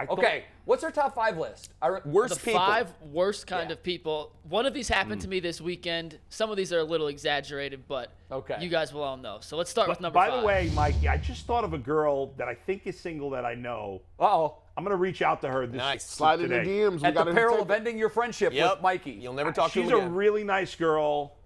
Okay, what's our top 5 list? Worst The people. 5 worst kind of people. One of these happened to me this weekend. Some of these are a little exaggerated, but you guys will all know. So let's start with number 5. By the way, Mikey, I just thought of a girl that I think is single that I know. Uh-oh. I'm going to reach out to her this Nice. Slide in the today. DMs. At the peril of ending your friendship Yep. with Mikey. You'll never talk to him She's a again. really nice girl.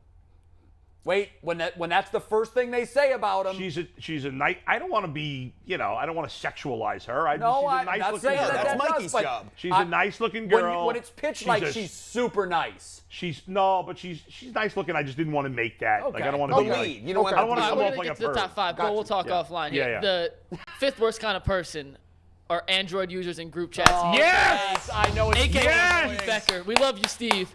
Wait, when that's the first thing they say about him. She's a nice. I don't want to be, I don't want to sexualize her. No, she's a I'm nice not looking saying girl. that That's does, Mikey's but job. She's a nice looking girl. When it's pitched like she's super nice. She's nice looking. I just didn't want to make that. Like I don't want to The be like, lead. You don't want I don't want to All come right, off we're like going a to get to the perv. top 5, but we'll talk offline here. Yeah. The 5th worst kind of person are Android users in group chats. Yes! I know it's AKA Yes! Steve Becker. We love you, Steve,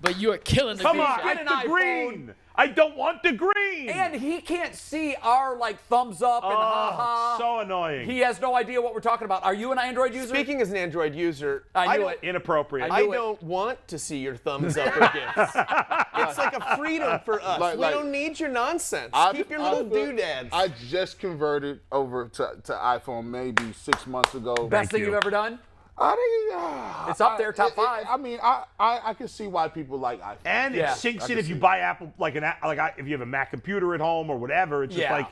but you are killing the Come group on, chat. Get an the iPhone. green. I don't want the green. And he can't see our thumbs up and ha-ha. So annoying. He has no idea what we're talking about. Are you an Android user? Speaking as an Android user, I knew don't- it. Inappropriate. I don't want to see your thumbs up or gifts. It's like a freedom for us. We don't need your nonsense. Keep your little doodads. I just converted over to iPhone maybe 6 months ago. Best thing you. you've ever done? It's up there, top 5. I mean, I can see why people like iPhone. And Yeah. it syncs in if you buy Apple, if you have a Mac computer at home or whatever. It's just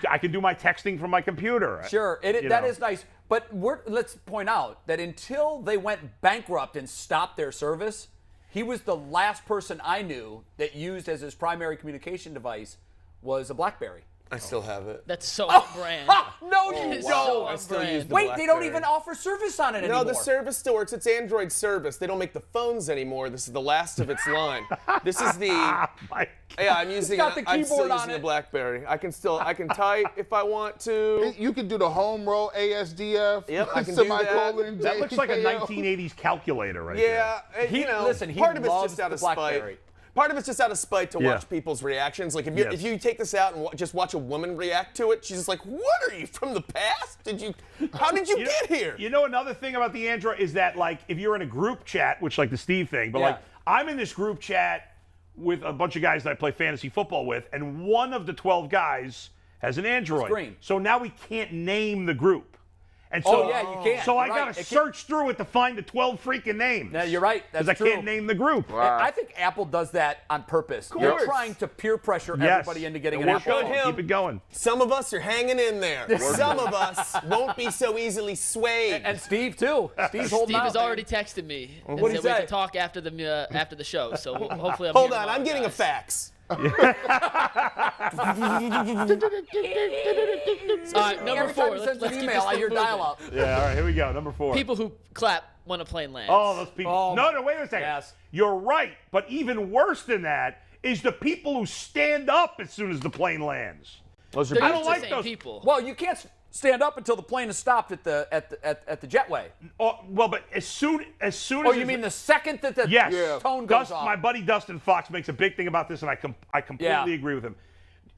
I can do my texting from my computer. Sure, that is nice. But let's point out that until they went bankrupt and stopped their service, he was the last person I knew that used as his primary communication device was a BlackBerry. I still have it. That's so on-brand. No, you It's don't. so I still on-brand. use the Wait, they don't BlackBerry. even offer service on it anymore. No, the service still works. It's Android service. They don't make the phones anymore. This is the last of its line. This is the. Yeah, I'm using. got the I'm still keyboard on using a it. BlackBerry. I can type if I want to. You can do the home row ASDF. Yep, I can do that. semicolon, That looks like a JKL. 1980s calculator right there. Yeah, listen, he part of it's loves just out the of spite. BlackBerry. Part of it's just out of spite to Yeah. watch people's reactions. Like Yes. if you take this out and just watch a woman react to it, she's just like, "What are you from the past? How did you get here?" You know another thing about the Android is that if you're in a group chat, which the Steve thing, but Yeah. I'm in this group chat with a bunch of guys that I play fantasy football with, and one of the 12 guys has an Android. green. So now we can't name the group. And so, yeah, you can't. So I You're got right. to It can't- search through it to find the 12 freaking names. No, you're right. That's Because I true. can't name the group. I think Apple does that on purpose. They're course. trying to peer pressure Yes. everybody into getting It an worked Apple good. phone. him. Keep it going. Some of us are hanging in there. Some of us won't be so easily swayed. And Steve too. Steve's holding Steve out. has already texted me and What'd he said we say? can talk after the show. So hopefully I'm Hold hearing on, a lot I'm of getting a guys. fax. All right, number Every 4. time he sends an keep email, this I thing hear moving. dial-up. Yeah, all right, here we go. Number 4. People who clap when a plane lands. Oh, those people. Oh, No, wait a second. yes. You're right. But even worse than that is the people who stand up as soon as the plane lands. Those are They're I don't usually like the same those- people. Well, you can't stand up until the plane is stopped at the jetway. Oh, well, but as soon Oh, as you mean the second that the yes, tone goes Dust, off? my buddy Dustin Fox makes a big thing about this, and I completely Yeah. agree with him.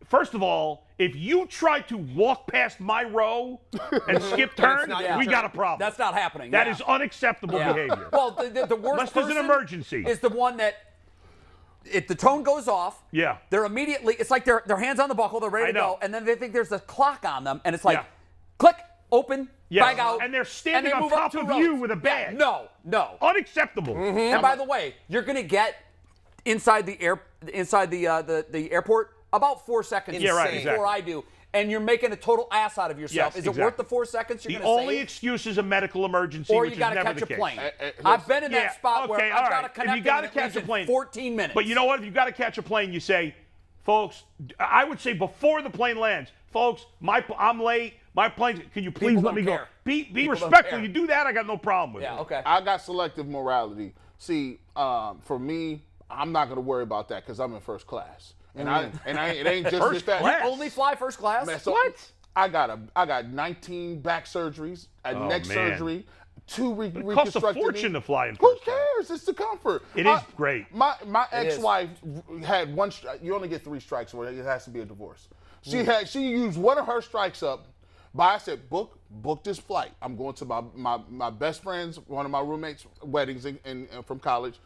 First of all, if you try to walk past my row and skip turns, not your we turn. got a problem. That's not happening. That yeah. is unacceptable Yeah. behavior. Well, the worst Unless there's an person emergency. is the one that if the tone goes off, Yeah. they're immediately, it's like their hands on the buckle, they're ready I to know. go, and then they think there's a clock on them, and it's like, Yeah. click, open, Yes. bag out. And they're standing they on move up top 2 of rows. you with a Yeah, bag. no. Unacceptable. And by the way, you're going to get inside the airport about 4 seconds Yeah, right, before exactly. I do. And you're making a total ass out of yourself. Yes, Is it exactly. worth the 4 seconds you're The going to only save? excuse is a medical emergency, Or which you is got to never catch the a case. plane. listen. I've been in Yeah, that spot where okay, I've all got to right. If connect you gotta and it catch a leaves in plane- 14 minutes. But you know what? If you got to catch a plane, you say, folks, I would say before the plane lands, folks, I'm late. My plane. Can you please People let don't me care. go? Be People don't respectful. care. You do that, I got no problem with Yeah, it. okay. I got selective morality. See, for me, I'm not gonna worry about that because I'm in first class, and it ain't just First that. class? Only fly first class? Man, so I got 19 back surgeries, a neck man. surgery, 2 It costs a reconstructed fortune knee. to fly in Who first class. cares? It's the comfort. It is great. My is. ex-wife had one. You only get 3 strikes, or it has to be a divorce. Mm. She used one of her strikes up. But I said, book this flight. I'm going to my best friend's, one of my roommates' weddings from college.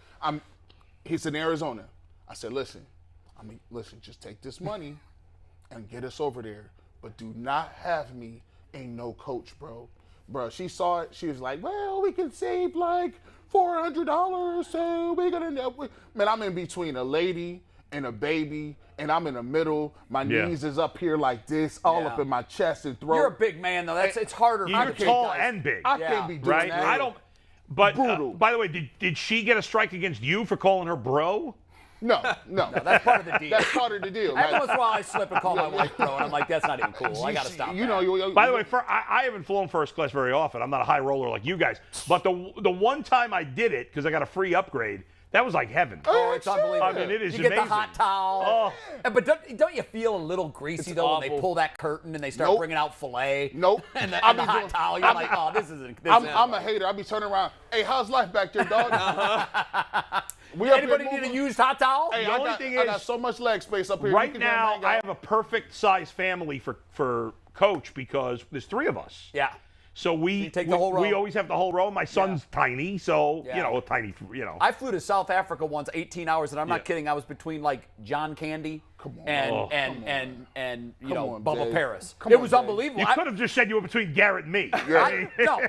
He's in Arizona. I said, listen, just take this money and get us over there. But do not have me in no coach, bro. Bro, she saw it. She was like, well, we can save like $400, so we're going to end up. Man, I'm in between a lady and a baby, and I'm in the middle. My knees is up here like this, all up in my chest and throat. You're a big man, though. It's harder. You're tall and big. I can't be doing right? that. I don't. But Brutal. by the way, did she get a strike against you for calling her bro? No. That's part of the deal. That's part of the deal. Every once in a while, I slip and call my wife bro, and I'm like, that's not even cool. I got to stop. By the way, I haven't flown first class very often. I'm not a high roller like you guys. But the one time I did it, because I got a free upgrade, that was like heaven. Oh, it's unbelievable. I mean, it is you amazing. get the hot towel. Oh. But don't you feel a little greasy, though, when they pull that curtain and they start bringing out filet? Nope. And the hot towel, you're like, oh, this isn't. I'm a hater. I be turning around. Hey, how's life back there, dog? Anybody need a used hot towel? Hey, I got so much leg space up here. Right now, I have a perfect size family for Coach because there's 3 of us. Yeah. So we take the whole row. We always have the whole row. My son's tiny, so tiny. I flew to South Africa once, 18 hours, and I'm not kidding. I was between like John Candy and Bubba Paris. It was unbelievable. You could have just said you were between Garrett and me. No,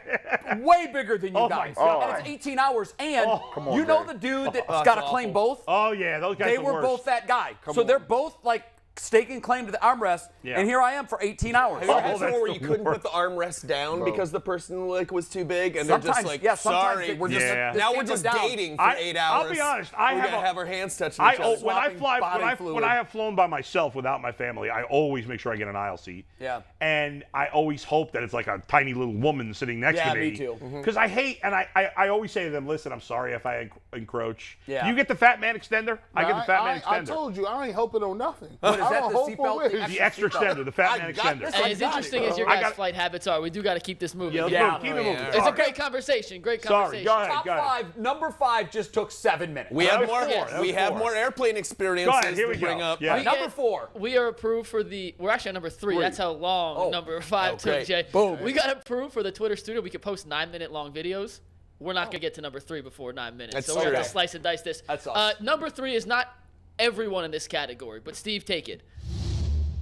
way bigger than you guys. And it's 18 hours, and you know the dude that's got to claim both? Oh yeah, those guys. They were both that guy. So they're both like staking claim to the armrest, and here I am for 18 hours. Have you had somewhere where you couldn't put the armrest down because the person was too big, and sometimes, they're just like, sometimes sorry, we're just now we're just dating for 8 hours. I'll be honest, we gotta have our hands touching each other. When I have flown by myself without my family, I always make sure I get an aisle seat. Yeah. And I always hope that it's like a tiny little woman sitting next to me. Yeah, me too. Because I hate, and I always say to them, listen, I'm sorry if I encroach. Yeah. You get the Fat Man extender? I get the Fat Man extender. I told you, I ain't hoping on nothing. What is that, the seatbelt? The extra extender, the Fat Man extender. And as interesting as your guys' flight habits are, we do got to keep this moving. Keep it moving. It's a great conversation. Great conversation. Go ahead. Top 5, number 5 just took 7 minutes. We have more airplane experiences here we to bring go. up. Yeah. Number 4. We are approved for we're actually on number 3. That's how long number 5 took, Jay. Boom. We got approved for the Twitter studio. We could post 9-minute long videos. We're not going to get to number 3 before 9 minutes. That's so we're going to slice and dice this. That's awesome. Number 3 is not everyone in this category, but Steve, take it.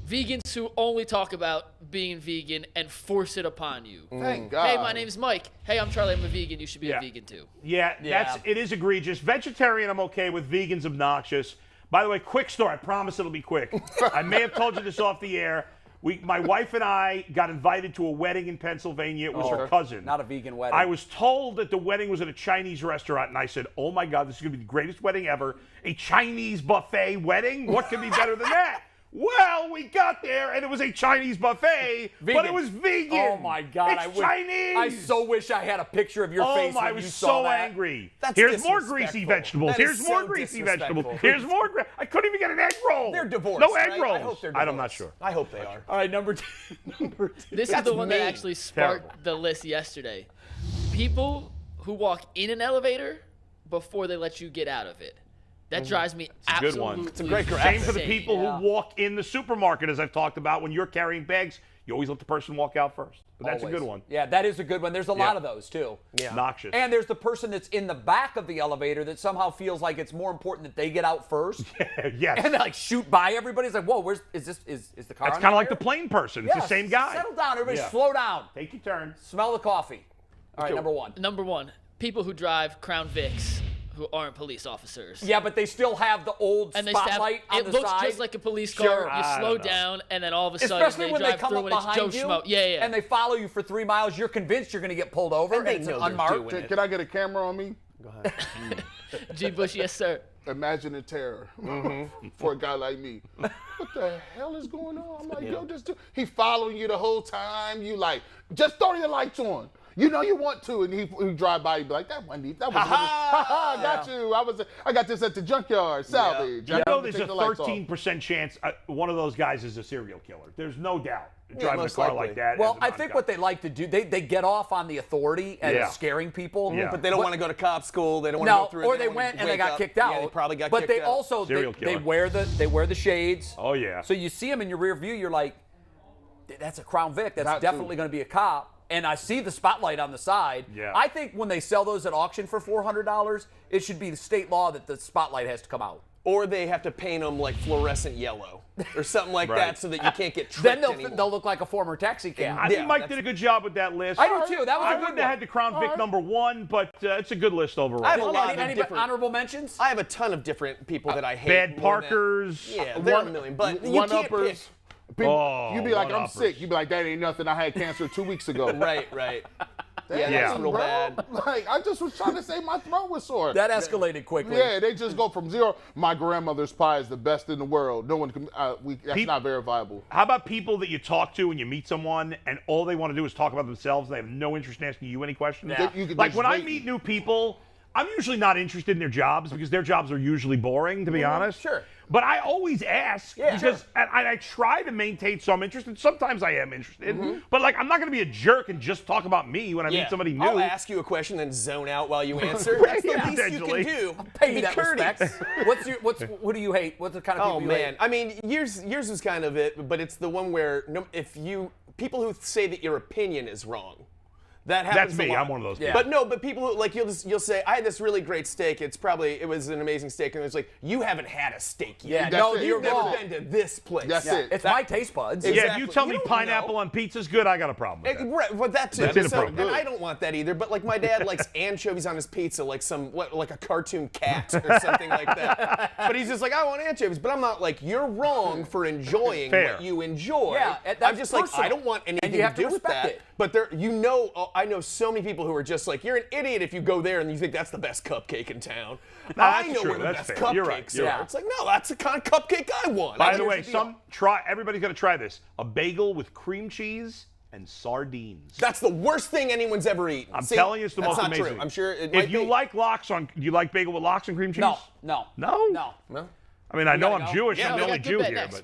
Vegans who only talk about being vegan and force it upon you. Thank God. Hey, my name's Mike. Hey, I'm Charlie. I'm a vegan. You should be a vegan too. Yeah, it is egregious. Vegetarian, I'm okay with. Vegan's obnoxious. By the way, quick story. I promise it'll be quick. I may have told you this off the air. My wife and I got invited to a wedding in Pennsylvania. It was her cousin. Not a vegan wedding. I was told that the wedding was at a Chinese restaurant, and I said, oh my God, this is going to be the greatest wedding ever. A Chinese buffet wedding? What could be better than that? Well, we got there, and it was a Chinese buffet, but it was vegan. Oh, my God. It's Chinese. I so wish I had a picture of your face when I you was saw so that. angry. That's Here's more greasy disrespectful. vegetables. That is Here's more so greasy disrespectful. vegetables. Here's more. I couldn't even get an egg roll. They're divorced, No egg right? rolls. I hope they're I'm not divorced. sure. I hope they are. All right, number 2. This is the one that mean. actually sparked the list yesterday. People who walk in an elevator before they let you get out of it. That drives me good absolutely one. It's a great graphic. Same for the insane. people who walk in the supermarket, as I've talked about. When you're carrying bags, you always let the person walk out first. But that's Always. a good one. Yeah, that is a good one. There's a lot of those, too. Yeah. Noxious. And there's the person that's in the back of the elevator that somehow feels like it's more important that they get out first. Yes. And they like shoot by everybody. It's like, whoa, is the car? It's on kind of like here? the plane person. It's the same guy. Settle down, everybody. Yeah. Slow down. Take your turn. Smell the coffee. All right, number 1. Number 1, people who drive Crown Vics who aren't police officers. Yeah, but they still have the old And spotlight on it the looks side. just like a police car. Sure. You slow down, and then all of a sudden Especially they when drive they come through up and it's Joe behind you, Schmo. Yeah. and they follow you for 3 miles. You're convinced you're going to get pulled over, and, they it's know they're unmarked. doing it. Can I get a camera on me? G. Bush, yes, sir. Imagine the terror for a guy like me. What the hell is going on? I'm like, yo, just do. He following you the whole time. You like, just throw your lights on. You know you want to, and he drive by. You be like, that wasn't. That was. Ha got you. I got this at the junkyard. Salvage. You know, there's a 13% chance one of those guys is a serial killer. There's no doubt. Driving a most car likely. like that. Well, I think what they like to do, they get off on the authority and scaring people. Yeah. But they don't want to go to cop school. They don't want to go through it. Or they went and they got kicked out. Yeah, they probably got but kicked they out. also Serial they killer. wear the shades. Oh yeah. So you see them in your rear view, you're like, that's a Crown Vic. That's That too. definitely going to be a cop. And I see the spotlight on the side. Yeah. I think when they sell those at auction for $400, it should be the state law that the spotlight has to come out. Or they have to paint them like fluorescent yellow or something like Right. that so that you can't get Then tricked anymore. they'll look like a former taxi cab. I think Yeah, Mike that's- did a good job with that list. I do too. That was I a good wouldn't one. have had to crown Vic number 1, but it's a good list overall. I have a lot of Any different. honorable mentions? I have a ton of different people that I hate. Bad more than- Parkers. Yeah, there are a million, but you can't pick. One-uppers. People, Oh, you'd be like, I'm one-uppers. sick. You'd be like, that ain't nothing. I had cancer 2 weeks ago. Right. Yeah, Yeah. that's real Bro, bad. Like, I just was trying to say my throat was sore. That escalated quickly. Yeah, they just go from 0. My grandmother's pie is the best in the world. No one can. That's not verifiable. How about people that you talk to and you meet someone and all they want to do is talk about themselves? They have no interest in asking you any questions. Yeah. You could Like just when I wait. meet new people, I'm usually not interested in their jobs because their jobs are usually boring, to be honest. Sure. But I always ask because I try to maintain some interest, and sometimes I am interested. But like, I'm not going to be a jerk and just talk about me when I meet somebody new. I'll ask you a question, then zone out while you answer. That's the Yeah, least you can potentially. do. Pay Be you that courteous. respect. What do you hate? What's the kind of Oh people you man, hate? I mean, yours is kind of it, but it's the one where people who say that your opinion is wrong. That happens That's me. a lot. I'm one of those Yeah. people. But people who like you'll say I had this really great steak. It was an amazing steak, and it's like you haven't had a steak yet. Yeah, no, That's it. you're You've never wrong. been to this place. That's it. It's my taste buds. Yeah, if Exactly. you tell You me don't pineapple know. on pizza's good, I got a problem with that. Right, well, that too. That's inappropriate. And I don't want that either. But like my dad likes anchovies on his pizza, like like a cartoon cat or something like that. But he's just like, I want anchovies. But I'm not like, you're wrong for enjoying Fair. what you enjoy. Yeah, that's I'm just like, personal. I don't want anything you have to do to with respect that. it. But I know so many people who are just like, you're an idiot if you go there and you think that's the best cupcake in town. I that's know true. where the That's best fair. cupcakes You're right. You're are. right. It's like, no, that's the kind of cupcake I want. By And the way, here's deal. everybody's got to try this: a bagel with cream cheese and sardines. That's the worst thing anyone's ever eaten. I'm See, telling you, it's the that's most not amazing. True. I'm sure it If might you be. like do you like bagel with lox and cream cheese? No. No? No. I mean, I know gotta I'm go. Jewish. Yeah, I'm we the only got good Jew bet here, next. but